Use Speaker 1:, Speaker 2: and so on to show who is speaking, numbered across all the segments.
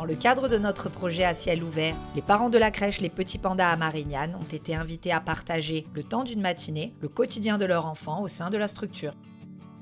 Speaker 1: Dans le cadre de notre projet à ciel ouvert, les parents de la crèche Les Petits Pandas à Marignane ont été invités à partager, le temps d'une matinée, le quotidien de leur enfant au sein de la structure.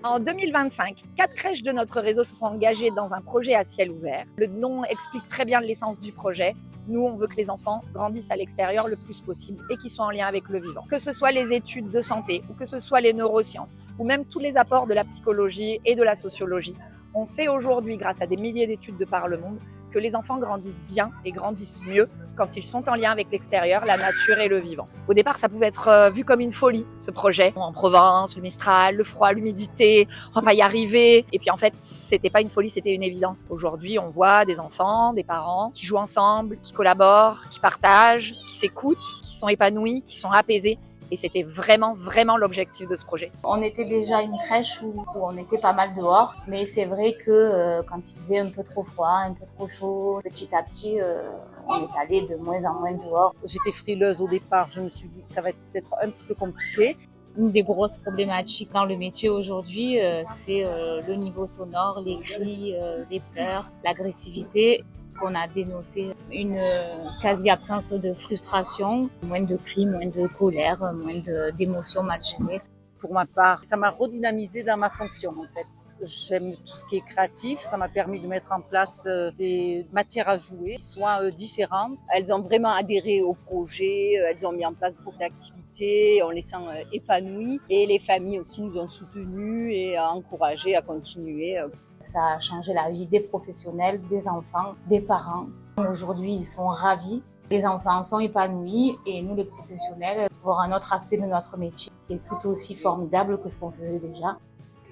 Speaker 2: En 2025, 4 crèches de notre réseau se sont engagées dans un projet à ciel ouvert. Le nom explique très bien l'essence du projet. Nous, on veut que les enfants grandissent à l'extérieur le plus possible et qu'ils soient en lien avec le vivant. Que ce soit les études de santé ou que ce soit les neurosciences ou même tous les apports de la psychologie et de la sociologie, on sait aujourd'hui, grâce à des milliers d'études de par le monde, que les enfants grandissent bien et grandissent mieux quand ils sont en lien avec l'extérieur, la nature et le vivant. Au départ, ça pouvait être vu comme une folie, ce projet. En Provence, le Mistral, le froid, l'humidité, on va pas y arriver. Et puis en fait, c'était pas une folie, c'était une évidence. Aujourd'hui, on voit des enfants, des parents qui jouent ensemble, qui collaborent, qui partagent, qui s'écoutent, qui sont épanouis, qui sont apaisés. Et c'était vraiment l'objectif de ce projet.
Speaker 3: On était déjà une crèche où on était pas mal dehors, mais c'est vrai que quand il faisait un peu trop froid, un peu trop chaud, petit à petit, on est allé de moins en moins dehors.
Speaker 4: J'étais frileuse au départ, je me suis dit que ça va être peut-être un petit peu compliqué.
Speaker 3: Une des grosses problématiques dans le métier aujourd'hui, c'est le niveau sonore, les cris, les pleurs, l'agressivité. On a dénoté une quasi-absence de frustration, moins de cris, moins de colère, moins d'émotions mal gérées.
Speaker 4: Pour ma part, ça m'a redynamisé dans ma fonction en fait. J'aime tout ce qui est créatif, ça m'a permis de mettre en place des matières à jouer qui soient différentes.
Speaker 5: Elles ont vraiment adhéré au projet, elles ont mis en place beaucoup d'activités, on les sent épanouies et les familles aussi nous ont soutenus et encouragés à continuer.
Speaker 3: Ça a changé la vie des professionnels, des enfants, des parents. Aujourd'hui, ils sont ravis. Les enfants sont épanouis et nous, les professionnels, voir un autre aspect de notre métier qui est tout aussi formidable que ce qu'on faisait déjà.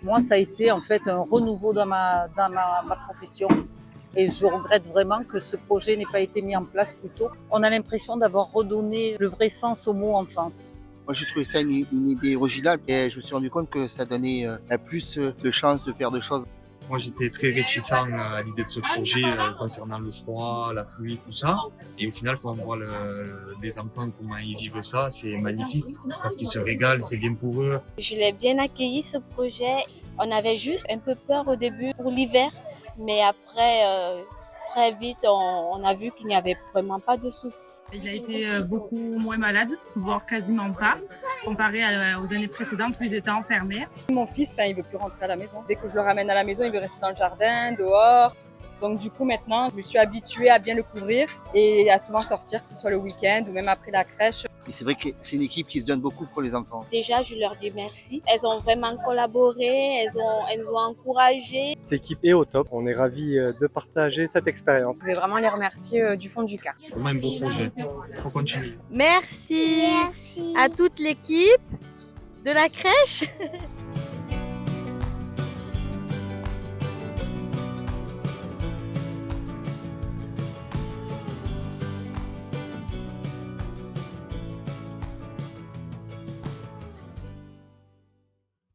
Speaker 4: Moi, ça a été en fait un renouveau dans ma profession et je regrette vraiment que ce projet n'ait pas été mis en place plus tôt. On a l'impression d'avoir redonné le vrai sens au mot enfance.
Speaker 6: Moi, j'ai trouvé ça une idée originale et je me suis rendu compte que ça donnait plus de chances de faire de choses.
Speaker 7: Moi, j'étais très réticent à l'idée de ce projet concernant le froid, la pluie, tout ça. Et au final, quand on voit les enfants, comment ils vivent ça, c'est magnifique. Parce qu'ils se régalent, c'est bien pour eux.
Speaker 8: Je l'ai bien accueilli, ce projet. On avait juste un peu peur au début pour l'hiver. Mais après, très vite, on a vu qu'il n'y avait vraiment pas de soucis.
Speaker 9: Il a été beaucoup moins malade, voire quasiment pas, comparé aux années précédentes où ils étaient enfermés.
Speaker 10: Mon fils, il veut plus rentrer à la maison. Dès que je le ramène à la maison, il veut rester dans le jardin, dehors. Donc du coup, maintenant, je me suis habituée à bien le couvrir et à souvent sortir, que ce soit le week-end ou même après la crèche.
Speaker 6: Et c'est vrai que c'est une équipe qui se donne beaucoup pour les enfants.
Speaker 8: Déjà, je leur dis merci. Elles ont vraiment collaboré, elles nous ont encouragés.
Speaker 11: L'équipe est au top. On est ravis de partager cette expérience.
Speaker 12: Je vais vraiment les remercier du fond du cœur.
Speaker 7: C'est vraiment un beau projet. Il faut continuer.
Speaker 8: Merci à toute l'équipe de la crèche.